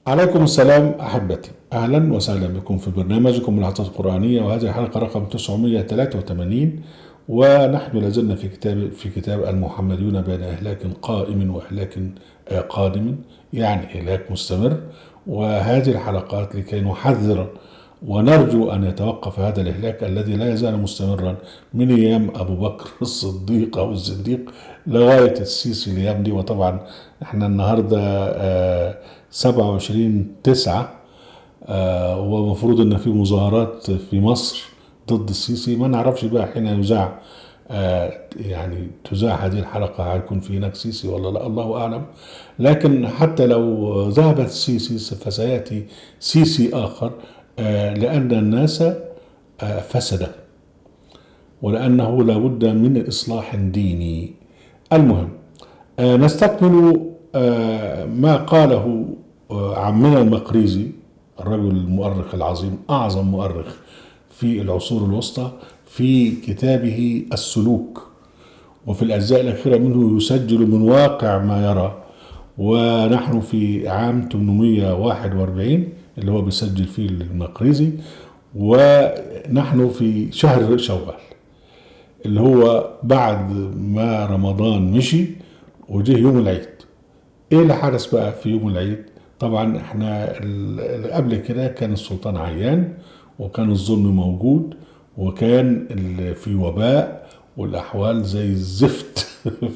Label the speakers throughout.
Speaker 1: عليكم السلام أحبتي، أهلا وسهلا بكم في برنامجكم العظات القرآنية، وهذه الحلقة رقم 983. ونحن لازلنا في كتاب المحمديون بين إهلاك قائم وإهلاك قادم، يعني إهلاك مستمر. وهذه الحلقات لكي نحذر ونرجو أن يتوقف هذا الإهلاك الذي لا يزال مستمرا من أيام أبو بكر الصديق أو الزنديق لغاية السيسي الأيام دي. وطبعا احنا النهاردة 27/9، ومفروض ان في مظاهرات في مصر ضد السيسي. ما نعرفش بقى حين يذاع، يعني تذاع هذه الحلقة هيكون في هناك سيسي ولا لا، الله أعلم. لكن حتى لو ذهب السيسي فسيأتي سيسي آخر، لأن الناس فسد، ولأنه لابد من إصلاح ديني. المهم، نستكمل ما قاله عمنا المقريزي، الرجل المؤرخ العظيم، أعظم مؤرخ في العصور الوسطى، في كتابه السلوك، وفي الأجزاء الأخيرة منه يسجل من واقع ما يرى. ونحن في عام 841 اللي هو بيسجل فيه المقريزي، ونحن في شهر شوال اللي هو بعد ما رمضان مشي وجه يوم العيد. ايه اللي حدث بقى في يوم العيد؟ طبعا احنا قبل كده كان السلطان عيان، وكان الظلم موجود، وكان في وباء، والاحوال زي الزفت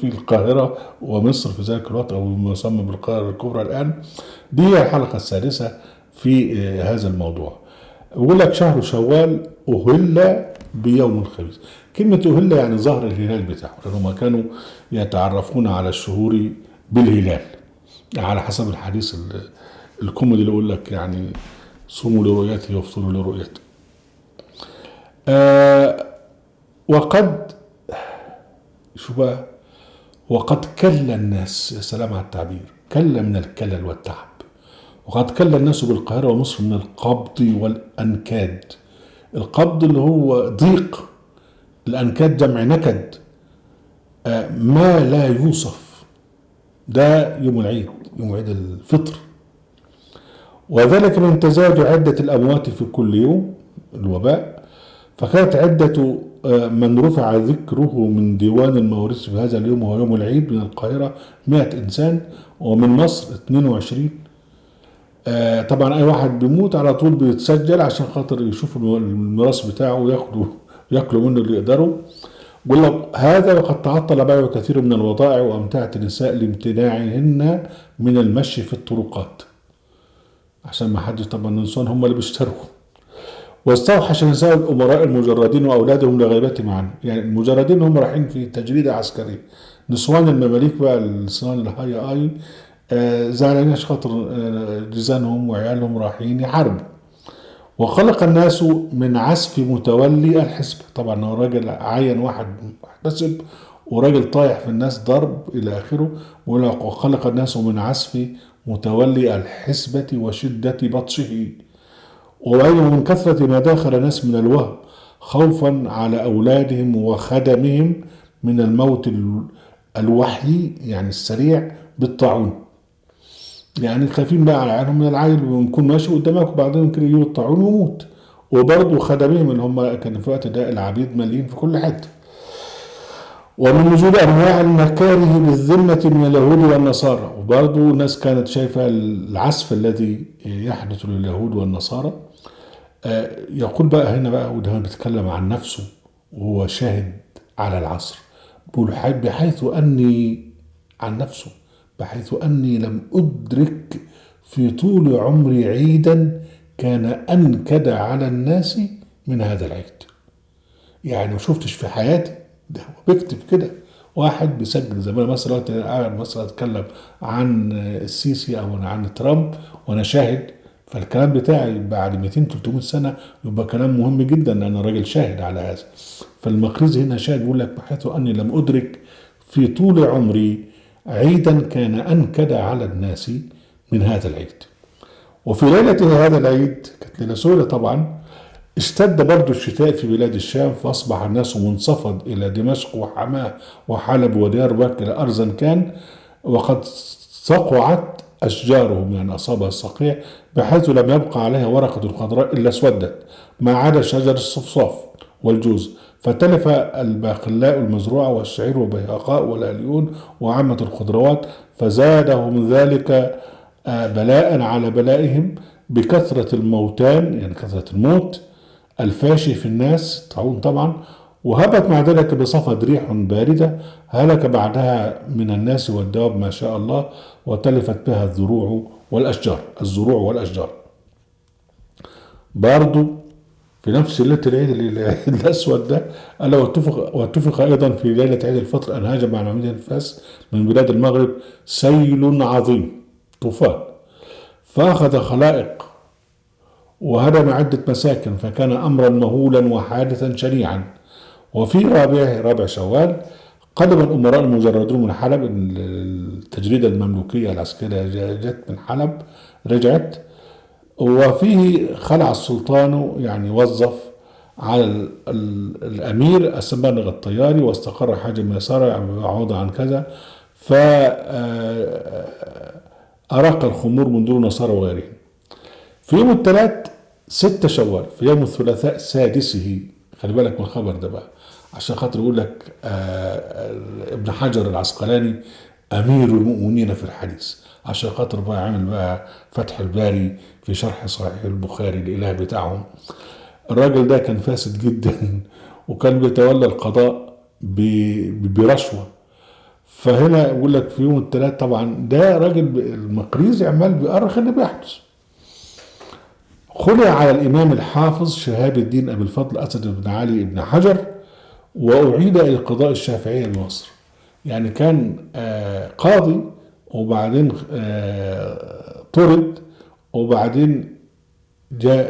Speaker 1: في القاهرة ومصر في ذلك الوقت، او ما يسمى بالقاهرة الكبرى الان. دي هي الحلقة السادسة في هذا الموضوع. بيقول لك شهر شوال أهل بيوم الخميس. كلمة أهل يعني ظهر الهلال بتاعه، لأنهم كانوا يتعرفون على الشهور بالهلال، على حسب الحديث الكوميدي اللي يقول لك يعني صوموا لرؤيته وافطروا لرؤيته. وقد شو بقى، وقد كل الناس، يا سلام على التعبير، كل من الكلل والتعب. وقد كل الناس بالقاهرة ومصر من القبض والأنكاد. القبض اللي هو ضيق، الأنكاد جمع نكد، ما لا يوصف. ده يوم العيد، يوم عيد الفطر. وذلك من تزاوج عدة الأموات في كل يوم، الوباء. فكانت عدة من رفع ذكره من ديوان المواريث في هذا اليوم وهو يوم العيد من القاهرة 100 إنسان، ومن مصر 22. طبعا أي واحد بيموت على طول بيتسجل عشان خاطر يشوفوا الميراث بتاعه وياكلوا منه اللي يقدروا. بيقول لك هذا وقد تعطل بيع كثير من البضائع وأمتعة النساء لامتناعهن من المشي في الطرقات، عشان ما حدش طبعا النسوان هم اللي بيشتروا. واستوحش نساء الأمراء المجردين وأولادهم لغيبتهم عنه. يعني المجردين هم رايحين في تجريدة عسكرية، نسوان المماليك بقى النسوان الهاي آي زعلانين عشان خاطر جيزانهم وعيالهم رايحين يحاربوا. وخلق الناس من عزف متولي الحسب. طبعا هو راجل عين واحد محتسب، وراجل طايح في الناس ضرب الى اخره. وخلق الناس من عزف متولي الحسبة وشدة بطشه، وأيضا من كثرة ما داخل الناس من الوهم، خوفا على أولادهم وخدمهم من الموت الوحي، يعني السريع، بالطاعون. يعني خايفين بقى على عيالهم من العيل، بنكون ماشي قدامك وبعدين كده يجيله الطاعون ويموت. وبرضه خدمهم اللي هم كانوا في الوقت ده العبيد مالين في كل حته. ومن وجود انواع المكاره بالذمه من اليهود والنصارى. وبرضه ناس كانت شايفه العسف الذي يحدث لليهود والنصارى. يقول بقى هنا بقى، وده بيتكلم عن نفسه وهو شاهد على العصر، بيقول بحيث اني، عن نفسه، بحيث أني لم أدرك في طول عمري عيدا كان أنكد على الناس من هذا العيد. يعني ما شفتش في حياتي، ده هو بيكتب كده، واحد بيسجل زي ما مثلا قاعد مثلا اتكلم عن السيسي او عن ترامب وانا شاهد، فالكلام بتاعي بعد 200 300 سنه يبقى كلام مهم جدا، لان انا راجل شاهد على هذا. فالمقريزي هنا شاهد، بيقول لك بحيث اني لم ادرك في طول عمري عيدا كان انكد على الناس من هذا العيد. وفي ليله هذا العيد، كانت ليله سوداء طبعا، اشتد برد الشتاء في بلاد الشام، فأصبح الناس منصفد إلى دمشق وحماه وحلب وديار بكر إلى أرزنكان. وقد صقعت أشجارهم يعني أصابها الصقيع بحيث لم يبقى عليها ورقة خضراء إلا اسودت ما عدا شجر الصفصاف والجوز، فتلف الباقلاء المزروعة والشعير والبيهقاء والأليون وعامة الخضروات، فزادهم ذلك بلاء على بلائهم بكثرة الموتان يعني كثرة الموت الفاشي في الناس طاعون طبعا. وهبت مع ذلك بصفد ريح باردة هلك بعدها من الناس والدواب ما شاء الله، وتلفت بها الزروع والأشجار. برضو في نفس ليلة العيد الأسود ده قال واتفق أيضا في ليلة عيد الفطر أن هاجم على مدينة فاس من بلاد المغرب سيل عظيم طوفان، فأخذ خلائق وهدم عدة مساكن، فكان أمرا مهولا وحادثا شنيعا. وفي رابع شوال قدم الأمراء المجردون من حلب، التجريدة المملوكية العسكرية جت من حلب رجعت، وفيه خلع السلطان يعني وظف على الأمير السنبالغ الطياري، واستقر حاجم يسار عوض عن كذا، فأراق الخمور من دون نصارى وغيرهم. في يوم الثلاث 6 شوال في يوم الثلاثاء سادسه، خلي بالك من الخبر ده بقى عشان خاطر يقول لك ابن حجر العسقلاني أمير المؤمنين في الحديث، عشان خاطر بقى عامل بقى فتح الباري في شرح صحيح البخاري الإله بتاعهم. الراجل ده كان فاسد جدا وكان بيتولى القضاء برشوة. فهنا يقول لك في يوم الثلاث طبعا ده راجل المقريزي عمال بيأرخ اللي بيحدث. خلع على الإمام الحافظ شهاب الدين أبي الفضل أسد بن علي بن حجر، وأعيد إلى القضاء الشافعية بمصر. يعني كان قاضي وبعدين طرد، وبعدين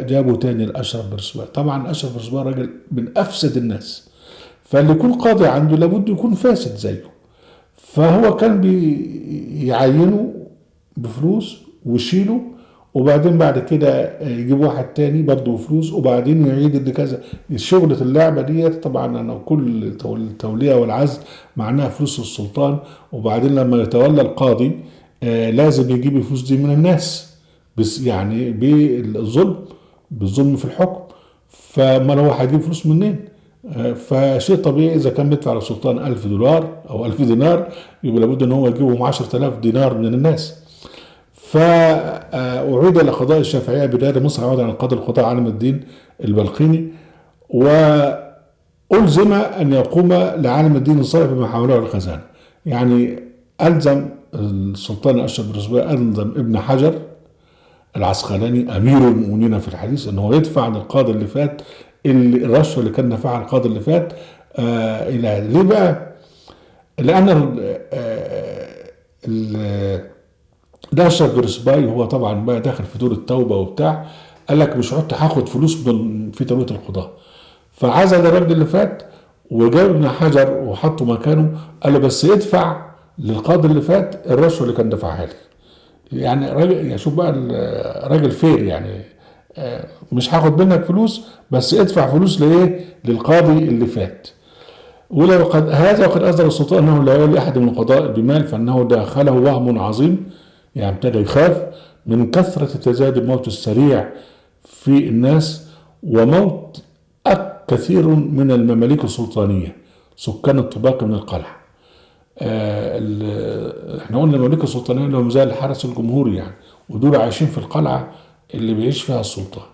Speaker 1: جابوا تاني الأشرف بن رسوان. طبعا الأشرف بن رسوان راجل من أفسد الناس، فاللي يكون قاضي عنده لابد يكون فاسد زيه، فهو كان بيعينه بفلوس ويشيله، وبعدين بعد كده يجيب واحد تاني برضه بفلوس، وبعدين يعيد اللي كذا. شغلة اللعبة دي طبعا أنا كل التولية والعزل معناها فلوس السلطان، وبعدين لما يتولى القاضي لازم يجيب الفلوس دي من الناس، بس يعني بالظلم في الحكم. فما هو هيجيب فلوس منين؟ فشيء طبيعي إذا كان بيدفع للسلطان $1000 أو 1000 دينار يبقى لابد إن هو يجيبهم 10000 دينار من الناس. فأعيد إلى قضاء الشافعية بداية مصر عوض عن قاضي القضاء علم الدين البلقيني، وألزم أن يقوم لعالم الدين الصالح بما حوله الخزانة. يعني ألزم السلطان الأشرف بن رسوان ألزم ابن حجر العسقلاني أمير المؤمنين في الحديث أنه يدفع عن القاضي اللي فات الرشوة اللي كان دفعها القاضي اللي فات إلى ليه بقى؟ لأن ده الشيخ جرسباي هو طبعا بقى داخل في دور التوبه وبتاع، قال لك مش هاخد فلوس في توليه القضاء، فعزل الراجل اللي فات وجاب ابن حجر وحطه مكانه، قال له بس ادفع للقاضي اللي فات الرشوه اللي كان دفعها لي. يعني راجل شوف بقى راجل فير، يعني مش هاخد منك فلوس بس ادفع فلوس للقاضي اللي فات. ولو وقد اصدر السلطان انه لا يولي احد من القضاء بمال، فانه داخله وهم عظيم، يعني ابتدى يخاف من كثرة تزايد الموت السريع في الناس، وموت كثير من المماليك السلطانية سكان الطباق من القلعة. احنا قلنا المماليك السلطانية لهم زي الحرس الجمهوري يعني، ودول عايشين في القلعة اللي بيعيش فيها السلطان،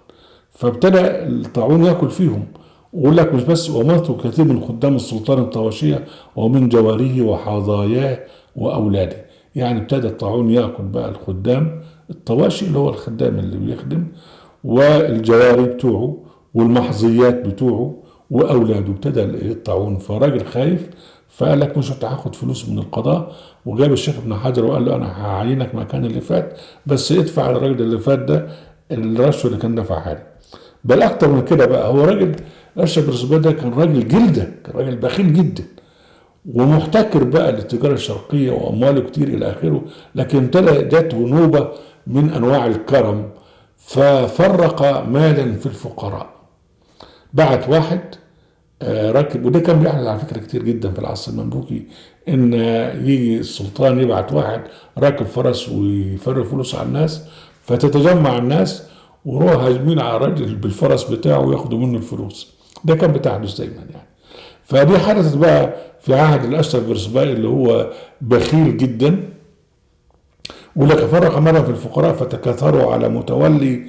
Speaker 1: فابتدى الطاعون ياكل فيهم. ويقول لك مش بس، وماتوا كثير من خدام السلطان الطواشية ومن جواريه وحظاياه وأولاده. يعني ابتدى الطاعون ياكل بقى الخدام الطواشي اللي هو الخدام اللي بيخدم، والجواري بتوعه والمحظيات بتوعه واولاده. ابتدى الطاعون، فراجل خايف فقال لك مش هاخد فلوس من القضاء، وجاب الشيخ ابن حجر وقال له انا هعينك مكان اللي فات، بس ادفع للراجل اللي فات ده الرشوه اللي كان دفعها لي. بل اكتر من كده بقى، هو راجل الاشرف بن رسوان ده كان راجل جلده، كان راجل بخيل جدا ومحتكر بقى للتجارة الشرقية وأمواله كتير إلى آخره، لكن ابتدى جاته نوبة من أنواع الكرم، ففرق مالا في الفقراء. بعت واحد راكب. وده كان بيحدث على فكرة كتير جدا في العصر المملوكي، ان يجي السلطان يبعت واحد راكب فرس ويفرق فلوس على الناس، فتتجمع الناس ويروحوا هاجمين على الراجل بالفرس بتاعه وياخدوا منه الفلوس. ده كان بتحدث دايما يعني. فدي حدثت بقى في عهد الاشرف بورسباي اللي هو بخيل جدا، ولك فرق مرة في الفقراء فتكاثروا على متولي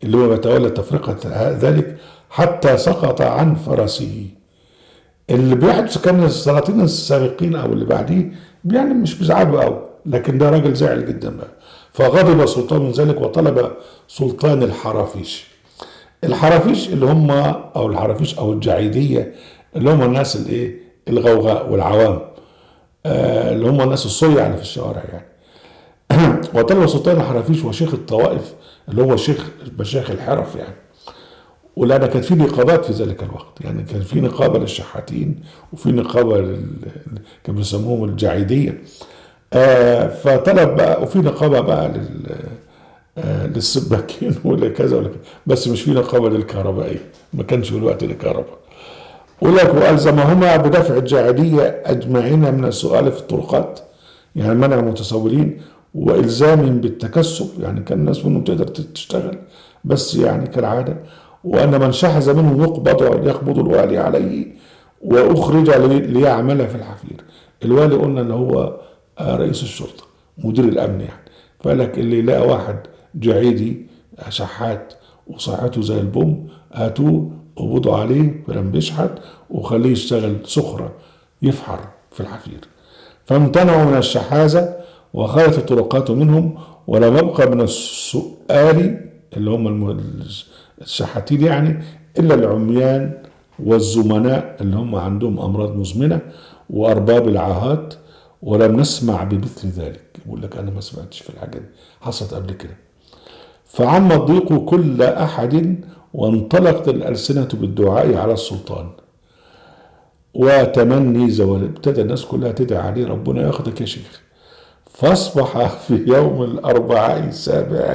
Speaker 1: اللي هو بيتولى تفرقة ذلك حتى سقط عن فرسه. اللي بيحدث كان السلاطين السابقين او اللي بعديه يعني مش بيزعلوا قوي، لكن ده راجل زعل جدا بقى. فغضب السلطان من ذلك وطلب سلطان الحرافيش. الحرافيش اللي هم او الحرافيش او الجعيديه، اللي هم الناس الايه الغوغاء والعوام، اللي هم الناس الصيع اللي في الشوارع يعني. وطلب سلطان الحرافيش وشيخ الطوائف اللي هو شيخ مشايخ الحرف يعني. ولأن كان في نقابات في ذلك الوقت، يعني كان في نقابة للشحاتين وفي نقابة كانوا بيسموهم الجعيدية. فطلب بقى، وفي نقابة بقى للسباكين ولا كذا ولا كذا، بس مش في نقابة للكهربائية، ما كانش في الوقت الكهرباء. ولك وألزمهما بدفع الجاهلية أجمعين من السؤال في الطرقات، يعني منع المتسولين، وإلزامهم بالتكسب، يعني كان الناس منهم تقدر تشتغل بس يعني كالعادة. وأن من شحذ منهم يقبض الوالي عليه وأخرج ليعمل في الحفير. الوالي قلنا اللي هو رئيس الشرطة مدير الأمن يعني. فقالك اللي يلاقي واحد جعيدي شحات وصحته زي البوم هاتوه قبضوا عليه فلم بيشحت وخليه يشتغل سخرة يفحر في الحفير. فامتنعوا من الشحاذة وخلت الطرقات منهم، ولم يبقى من السؤال اللي هم الشحاتين يعني إلا العميان والزمناء اللي هم عندهم أمراض مزمنة وأرباب العاهات. ولم نسمع بمثل ذلك. يقول لك أنا ما سمعتش في الحاجة دي حصلت قبل كده. فعم الضيق كل أحد وانطلقت الألسنة بالدعاء على السلطان وتمني زوال. ابتدى الناس كلها تدعي عليه ربنا ياخدك يا شيخ. فاصبح في يوم الأربعاء السابع،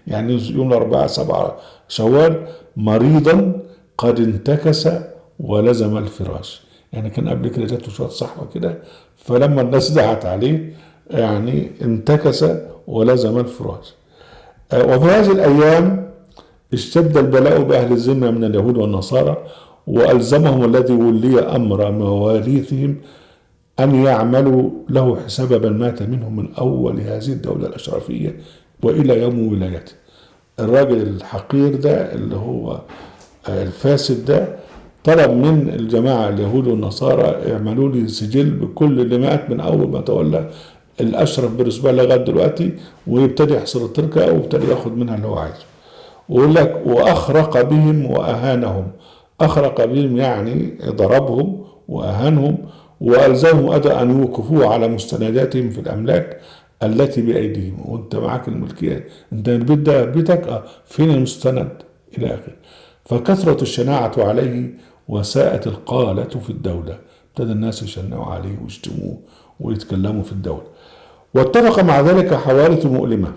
Speaker 1: يعني يوم الأربعاء 7 شوال، مريضا قد انتكس ولزم الفراش. يعني كان قبل كده جاته شوية صحوة كده، فلما الناس دعت عليه يعني انتكس ولزم الفراش. وفي هذه الأيام اشتد البلاء بأهل الذمة من اليهود والنصارى، وألزمهم الذي ولي أمر مواريثهم أن يعملوا له حساب من مات منهم من أول هذه الدولة الأشرفية وإلى يوم ولايته. الراجل الحقير ده اللي هو الفاسد ده طلب من الجماعة اليهود والنصارى اعملوا لي سجل بكل اللي مات من أول ما تولى الأشرف بورسباي لغاية دلوقتي، ويبتدي يحصر التركة ويبتدي ياخد منها اللي هو عايزه. ويقول لك وأخرق بهم وأهانهم. أخرق بهم يعني ضربهم وأهانهم، وألزمهم أن يوقفوه على مستنداتهم في الأملاك التي بأيديهم. وأنت معاك الملكية، أنت البيت ده بيتك، فين المستند إلى آخره. فكثرت الشناعة عليه وساءت القالة في الدولة. ابتدى الناس يشنعوا عليه ويشتموه ويتكلموا في الدولة. واتفق مع ذلك حوادث مؤلمة.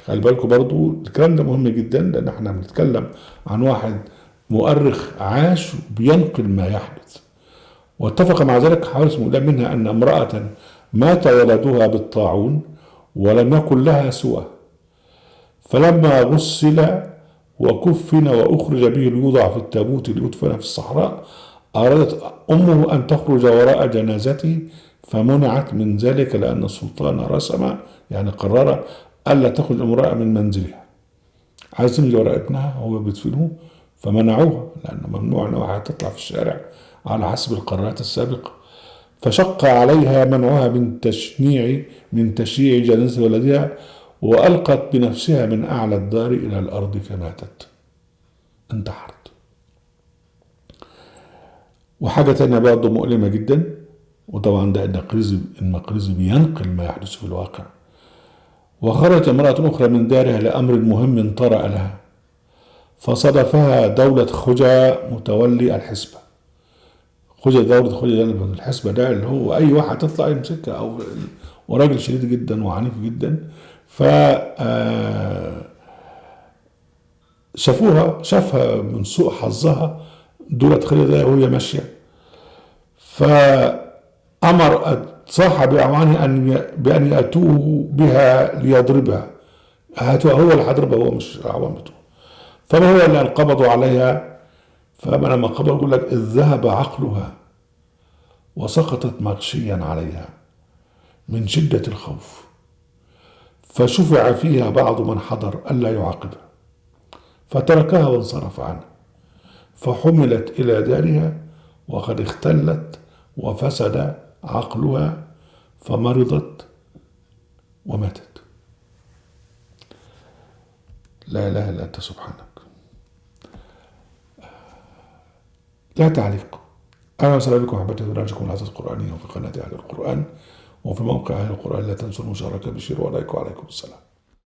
Speaker 1: خلي بالكم برضو الكلام ده مهم جدا، لأن احنا بنتكلم عن واحد مؤرخ عاش بينقل ما يحدث. واتفق مع ذلك حوادث مؤلمة، منها أن امرأة مات ولدها بالطاعون ولم يكن لها سوى، فلما غسل وكفن وأخرج به ليوضع في التابوت ليدفن في الصحراء، أرادت أمه أن تخرج وراء جنازته فمنعت من ذلك، لأن السلطان رسم يعني قرر ألا تخرج امرأة من منزلها، عايز تمشي وراء ابنها هو بيدفنوه، فمنعوها لأن ممنوع أن واحد تطلع في الشارع على حسب القرارات السابقة. فشق عليها منعها من تشييع جنازة ولدها، وألقت بنفسها من أعلى الدار إلى الأرض فماتت، انتحرت. وحاجة تانية برضه مؤلمة جدا، وطبعا ده المقريزي بينقل ما يحدث في الواقع. وخرجت امرأة أخرى من دارها لأمر مهم طرأ لها، فصادفها دولة خجا متولي الحسبة. دولة خجا ده الحسبة ده اللي هو أي واحد تطلع يمسكها، وراجل شديد جدا وعنيف جدا. ف شافها من سوء حظها دولت خليها وهي ماشية. فأمر صاح بأعوانه بأن يأتوه بها ليضربها. هو اللي هيضربها، هو مش الأعوان بتوعه. فما هو اللي انقبضوا عليها. فما لما قبضوا يقول لك إذ ذهب عقلها وسقطت مغشيا عليها من شدة الخوف، فشفع فيها بعض من حضر ألا يعاقبها، فتركها وانصرف عنها، فحملت إلى دارها وقد اختلت وفسد عقلها، فمرضت وماتت. لا إله إلا أنت سبحانك. لا تعليق. أهلا وسهلا بكم أحبتي برنامجكم العزة القرآنية وفي قناة أهل القرآن وفي موقع أهل القرآن. لا تنسوا المشاركة بشير ولايك، وعليكم السلام.